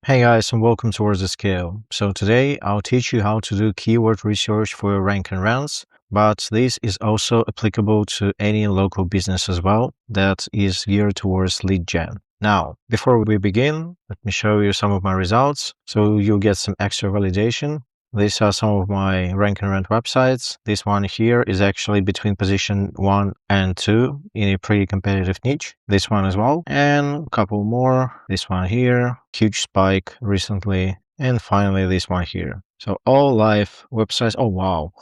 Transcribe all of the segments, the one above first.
Hey guys, and welcome to WordsAtScale. So today I'll teach you how to do keyword research for your rank and rounds, but this is also applicable to any local business as well that is geared towards lead gen. Now, before we begin, let me show you some of my results so you'll get some extra validation. These are some of my rank and round websites. This one here is actually between position 1 and 2 in a pretty competitive niche. This one as well, and a couple more. This one here, huge spike recently, and finally this one here. So all live websites. Oh wow.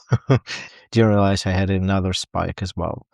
Didn't realize I had another spike as well.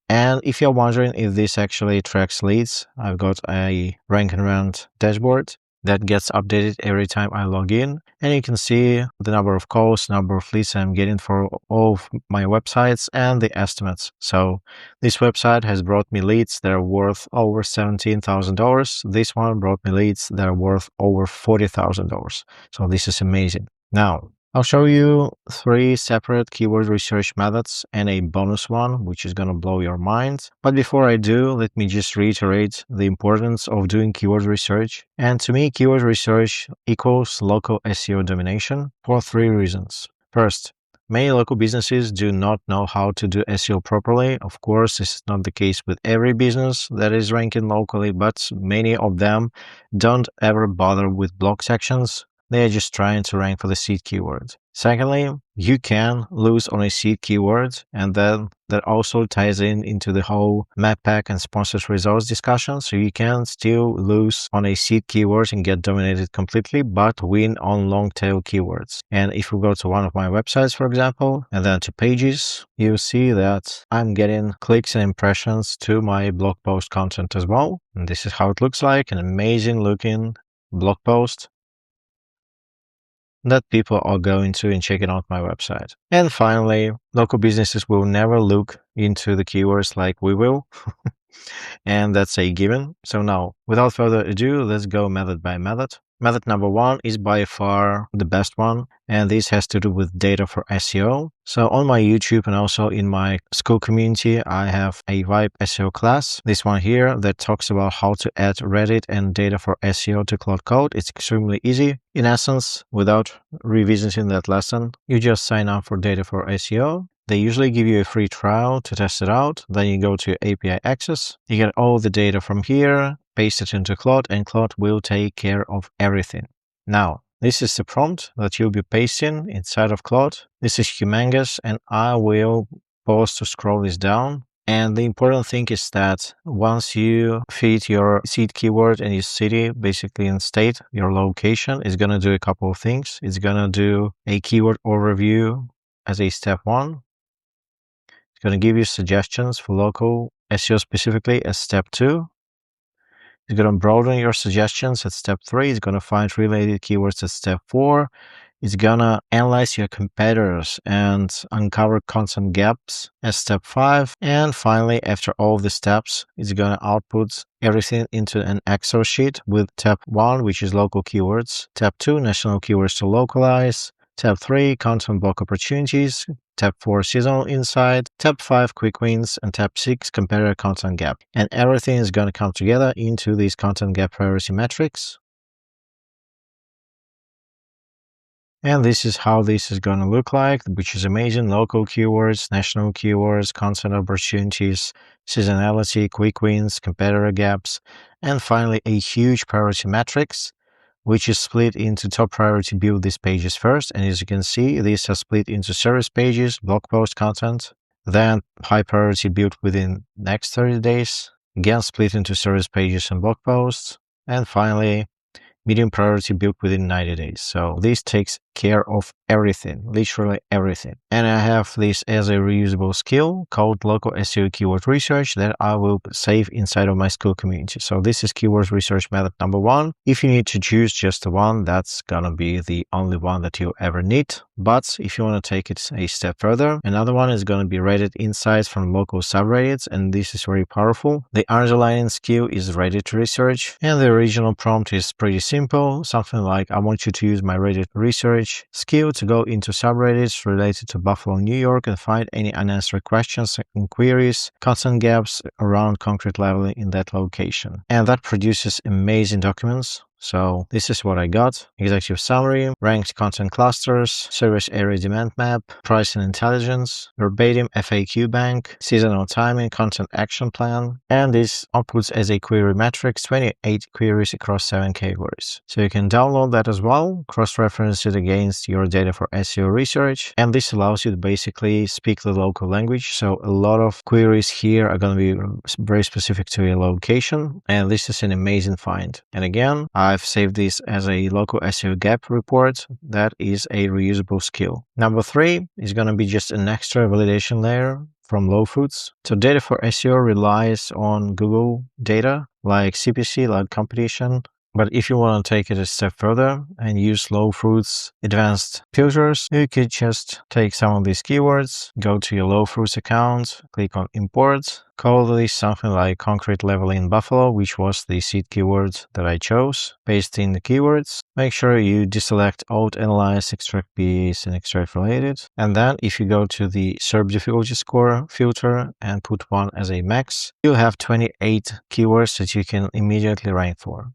And if you're wondering if this actually tracks leads, I've got a rank and round dashboard that gets updated every time I log in. And you can see the number of calls, number of leads I'm getting for all of my websites and the estimates. So this website has brought me leads that are worth over $17,000. This one brought me leads that are worth over $40,000. So this is amazing. Now, I'll show you 3 separate keyword research methods and a bonus one, which is going to blow your mind. But before I do, let me just reiterate the importance of doing keyword research. And to me, keyword research equals local SEO domination for 3 reasons. First, many local businesses do not know how to do SEO properly. Of course, this is not the case with every business that is ranking locally, but many of them don't ever bother with blog sections. They are just trying to rank for the seed keyword. Secondly, you can lose on a seed keyword, and then that also ties into the whole map pack and sponsored results discussion. So you can still lose on a seed keyword and get dominated completely, but win on long tail keywords. And if we go to one of my websites, for example, and then to pages, you'll see that I'm getting clicks and impressions to my blog post content as well. And this is how it looks like, an amazing looking blog post that people are going to and checking out my website. And finally, local businesses will never look into the keywords like we will. And that's a given. So now, without further ado, let's go method by method. Method number 1 is by far the best one, and this has to do with data for SEO. So on my YouTube and also in my school community, I have a Vibe SEO class, this one here, that talks about how to add Reddit and data for SEO to Claude Code. It's extremely easy. In essence, without revisiting that lesson, you just sign up for data for SEO. They usually give you a free trial to test it out. Then you go to API access. You get all the data from here, paste it into Claude, and Claude will take care of everything. Now, this is the prompt that you'll be pasting inside of Claude. This is humongous, and I will pause to scroll this down. And the important thing is that once you feed your seed keyword and your city, basically in state, your location, is going to do a couple of things. It's going to do a keyword overview as a step 1. It's going to give you suggestions for local SEO specifically as step 2. It's going to broaden your suggestions at step 3. It's going to find related keywords at step 4. It's going to analyze your competitors and uncover content gaps at step 5. And finally, after all the steps, it's going to output everything into an Excel sheet with tab 1, which is local keywords, tab 2, national keywords to localize, tab 3, content block opportunities, tab 4, seasonal insight, tab 5, quick wins, and tab 6, competitor content gap. And everything is going to come together into these content gap priority metrics. And this is how this is going to look like, which is amazing. Local keywords, national keywords, content opportunities, seasonality, quick wins, competitor gaps, and finally a huge priority matrix, which is split into top priority build these pages first. And as you can see, these are split into service pages, blog post content, then high priority build within next 30 days, again split into service pages and blog posts, and finally medium priority built within 90 days. So this takes care of everything, literally everything. And I have this as a reusable skill called local SEO keyword research that I will save inside of my school community. So this is keyword research method number 1. If you need to choose just the one, that's gonna be the only one that you ever need. But if you want to take it a step further, another one is going to be Reddit insights from local subreddits, and this is very powerful. The underlying skill is Reddit research, and the original prompt is pretty simple, something like, I want you to use my Reddit research skill to go into subreddits related to Buffalo, New York, and find any unanswered questions and queries, content gaps around concrete leveling in that location. And that produces amazing documents. So this is what I got: executive summary, ranked content clusters, service area demand map, pricing intelligence, verbatim FAQ bank, seasonal timing, content action plan, and this outputs as a query metrics 28 queries across 7 categories. So you can download that as well, cross-reference it against your data for SEO research, and this allows you to basically speak the local language. So a lot of queries here are going to be very specific to a location, and this is an amazing find. And again, I've saved this as a local SEO gap report. That is a reusable skill. Number 3 is going to be just an extra validation layer from LowFruits. So data for SEO relies on Google data like CPC, like competition. But if you want to take it a step further and use LowFruits advanced filters, you could just take some of these keywords, go to your LowFruits account, click on import, call this something like concrete leveling in Buffalo, which was the seed keyword that I chose, paste in the keywords, make sure you deselect Alt Analyze, Extract BAs, and Extract Related. And then if you go to the SERP difficulty score filter and put one as a max, you'll have 28 keywords that you can immediately rank for.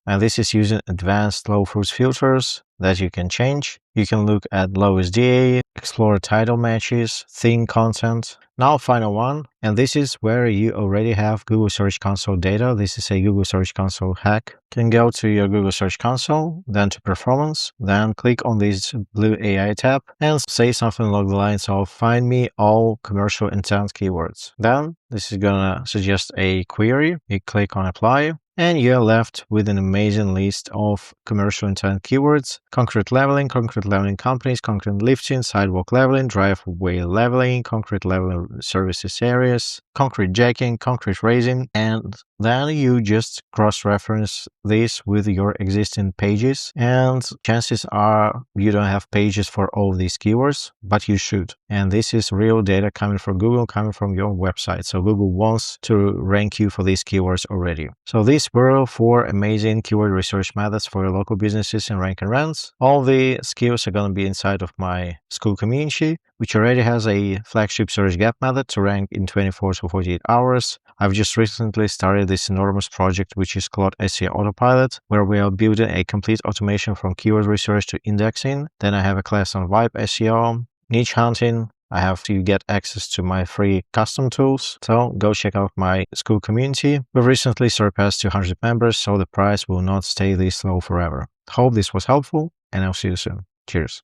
And this is using advanced LowFruits filters that you can change. You can look at lowest DA, explore title matches, theme content. Now final one, and this is where you already have Google Search Console data. This is a Google Search Console hack. You can go to your Google Search Console, then to performance, then click on this blue AI tab and say something along the lines of find me all commercial intent keywords. Then this is gonna suggest a query. You click on apply, and you're left with an amazing list of commercial intent keywords: concrete leveling companies, concrete lifting, sidewalk leveling, driveway leveling, concrete leveling services areas, concrete jacking, concrete raising, and then you just cross-reference this with your existing pages, and chances are you don't have pages for all these keywords, but you should. And this is real data coming from Google, coming from your website. So Google wants to rank you for these keywords already. So these were 4 amazing keyword research methods for your local businesses and rank and runs. All the skills are going to be inside of my school community, which already has a flagship search gap method to rank in 24 to 48 hours. I've just recently started this enormous project, which is Claude SEO Autopilot, where we are building a complete automation from keyword research to indexing. Then I have a class on Vibe SEO, niche hunting. I have to get access to my free custom tools. So go check out my school community. We've recently surpassed 200 members, so the price will not stay this low forever. Hope this was helpful, and I'll see you soon. Cheers.